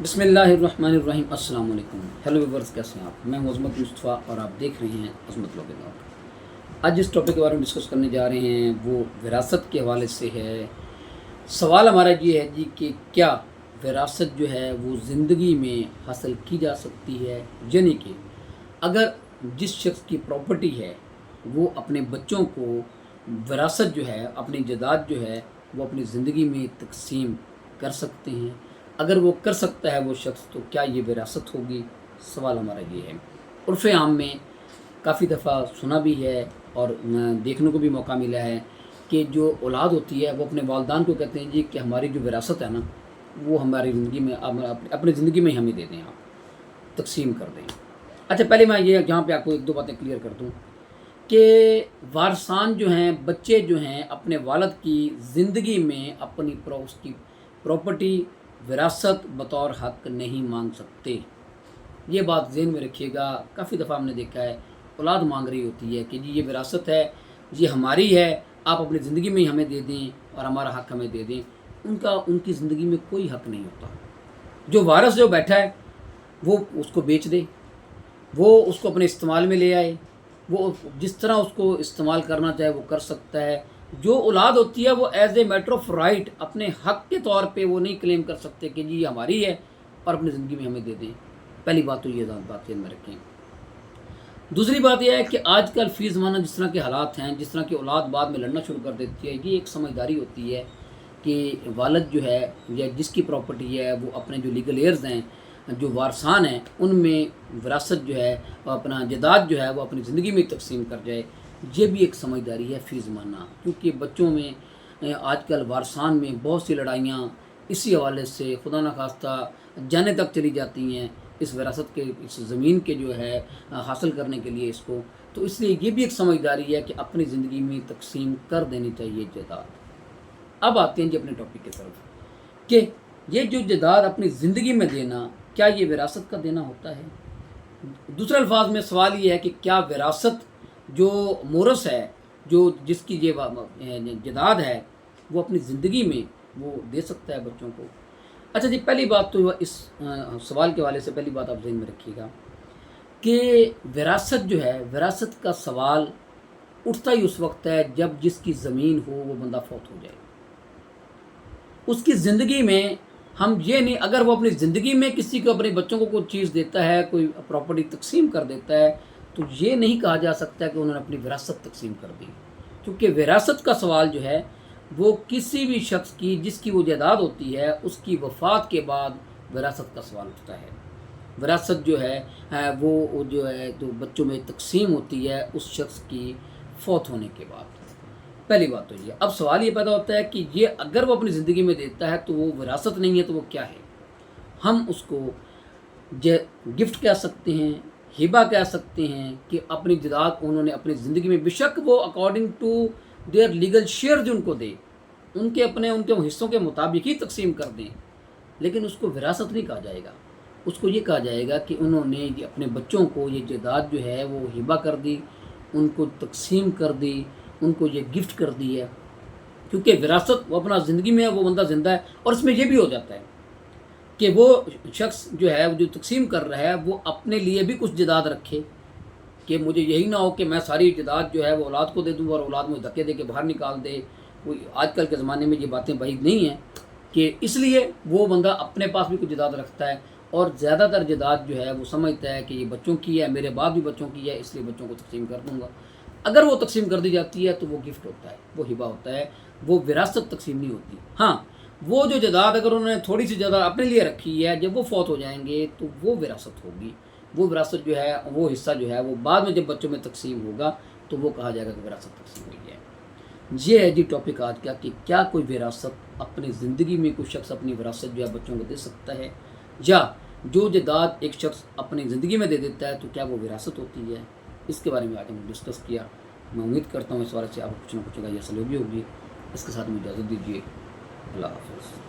बिस्मिल्लाहिर्रहमानिर्रहीम। अस्सलाम वालेकुम। हेलो व्यूअर्स, कैसे हैं आप? मैं हूं अज़मत मुस्तफ़ा और आप देख रहे हैं अज़मत व्लॉग। आज जिस टॉपिक के बारे में डिस्कस करने जा रहे हैं वो विरासत के हवाले से है। सवाल हमारा ये है जी कि क्या विरासत जो है वो ज़िंदगी में हासिल की जा सकती है, यानी कि अगर जिस शख्स की प्रॉपर्टी है वो अपने बच्चों को विरासत जो है, अपनी जायदाद जो है वो अपनी ज़िंदगी में तकसीम कर सकते हैं। अगर वो कर सकता है वो शख्स, तो क्या ये विरासत होगी? सवाल हमारा ये है। उर्फ़ आम में काफ़ी दफ़ा सुना भी है और देखने को भी मौका मिला है कि जो औलाद होती है वो अपने वालिदैन को कहते हैं जी कि हमारी जो विरासत है ना वो हमारी ज़िंदगी में अपनी ज़िंदगी में ही हमें दे दें, आप तकसीम कर दें। अच्छा, पहले मैं ये यहाँ पे आपको एक दो बातें क्लियर कर दूँ कि वारसान जो हैं, बच्चे जो हैं, अपने वालिद की ज़िंदगी में अपनी उसकी प्रॉपर्टी विरासत बतौर हक़ नहीं मांग सकते। ये बात ज़हन में रखिएगा। काफ़ी दफ़ा हमने देखा है औलाद मांग रही होती है कि जी ये विरासत है, ये हमारी है, आप अपनी ज़िंदगी में ही हमें दे दें और हमारा हक़ हमें दे दें। उनकी ज़िंदगी में कोई हक़ नहीं होता। जो वारिस जो बैठा है वो उसको बेच दे, वो उसको अपने इस्तेमाल में ले आए, वो जिस तरह उसको इस्तेमाल करना चाहे वो कर सकता है। जो औलाद होती है वो as a matter of right अपने हक़ के तौर पे वो नहीं क्लेम कर सकते कि जी ये हमारी है और अपनी ज़िंदगी में हमें दे दें। पहली बात तो ये बात ध्यान में रखें। दूसरी बात यह है कि आजकल फ़ी ज़माना जिस तरह के हालात हैं, जिस तरह की औलाद बाद में लड़ना शुरू कर देती है, ये एक समझदारी होती है कि वालिद जो है या जिसकी प्रॉपर्टी है वो अपने जो लीगल एयर्स हैं, जो वारसान हैं, उनमें विरासत जो है अपना जायदाद जो है वो अपनी ज़िंदगी में तकसीम कर जाए। ये भी एक समझदारी है फ़ी ज़माना, क्योंकि बच्चों में आजकल वारसान में बहुत सी लड़ाइयाँ इसी हवाले से खुदा न खास्ता जाने तक चली जाती हैं, इस विरासत के इस ज़मीन के जो है हासिल करने के लिए इसको। तो इसलिए ये भी एक समझदारी है कि अपनी ज़िंदगी में तकसीम कर देनी चाहिए जायदाद। अब आते हैं जी अपने टॉपिक की तरफ कि ये जो जायदाद अपनी ज़िंदगी में देना, क्या ये विरासत का देना होता है? दूसरे अल्फाज में सवाल ये है कि क्या विरासत जो मोरस है, जो जिसकी ये जायदाद है, वो अपनी ज़िंदगी में वो दे सकता है बच्चों को? अच्छा जी, पहली बात तो इस सवाल के हवाले से पहली बात आप ज़हन में रखिएगा कि विरासत जो है, विरासत का सवाल उठता ही उस वक्त है जब जिसकी ज़मीन हो वो बंदा फौत हो जाए। उसकी ज़िंदगी में हम ये नहीं, अगर वो अपनी ज़िंदगी में किसी को, अपने बच्चों को कोई चीज़ देता है, कोई प्रॉपर्टी तकसीम कर देता है, तो ये नहीं कहा जा सकता कि उन्होंने अपनी विरासत तकसीम कर दी, क्योंकि विरासत का सवाल जो है वो किसी भी शख्स की जिसकी वो जायदाद होती है उसकी वफ़ात के बाद विरासत का सवाल उठता है। विरासत जो है वो जो है तो बच्चों में तकसीम होती है उस शख्स की फौत होने के बाद। पहली बात तो ये। अब सवाल ये पैदा होता है कि ये अगर वो अपनी ज़िंदगी में देता है तो वो विरासत नहीं है, तो वो क्या है? हम उसको गिफ्ट कह सकते हैं, हिबा कह सकते हैं कि अपनी जायदाद उन्होंने अपनी ज़िंदगी में, बेशक वो according to their legal share जो उनको दे, उनके हिस्सों के मुताबिक ही तकसीम कर दें, लेकिन उसको विरासत नहीं कहा जाएगा। उसको ये कहा जाएगा कि उन्होंने अपने बच्चों को ये जायदाद जो है वो हिबा कर दी, उनको तकसीम कर दी, उनको ये गिफ्ट कर दी है, क्योंकि विरासत वो अपना ज़िंदगी में है, वो बंदा ज़िंदा है। और इसमें ये भी हो जाता है कि वो शख्स जो है जो तकसीम कर रहा है वो अपने लिए भी कुछ जायदाद रखे, कि मुझे यही ना हो कि मैं सारी जायदाद जो है वो औलाद को दे दूँ और औलाद मुझे धक्के दे के बाहर निकाल दे। कोई आजकल के ज़माने में ये बातें वहीद नहीं हैं, कि इसलिए वो बंदा अपने पास भी कुछ जायदाद रखता है और ज़्यादातर जायदाद जो है वो समझता है कि ये बच्चों की है, मेरे बाद भी बच्चों की है, इसलिए बच्चों को तकसीम कर दूँगा। अगर वो तकसीम कर दी जाती है तो वो गिफ्ट होता है, वो हिबा होता है, वो विरासत तकसीम नहीं होती। हाँ, वो जो जायदाद अगर उन्होंने थोड़ी सी जायदाद अपने लिए रखी है, जब वो फौत हो जाएंगे तो वो विरासत होगी। वो विरासत जो है, वो हिस्सा जो है वो बाद में जब बच्चों में तकसीम होगा तो वो कहा जाएगा कि विरासत तकसीम हुई है। ये है जी टॉपिक आज का कि क्या कोई विरासत अपनी ज़िंदगी में कोई शख्स अपनी विरासत जो है बच्चों को दे सकता है, या जो जायदाद एक शख्स अपनी ज़िंदगी में दे देता है तो क्या वो विरासत होती है? इसके बारे में आज हमने डिस्कस किया। मैं उम्मीद करता हूँ इस बारे से आपको कुछ ना कुछ ये सलाह भी होगी। इसके साथ मुझे इजाज़त दीजिए। अल्लाह हाफ़िज़।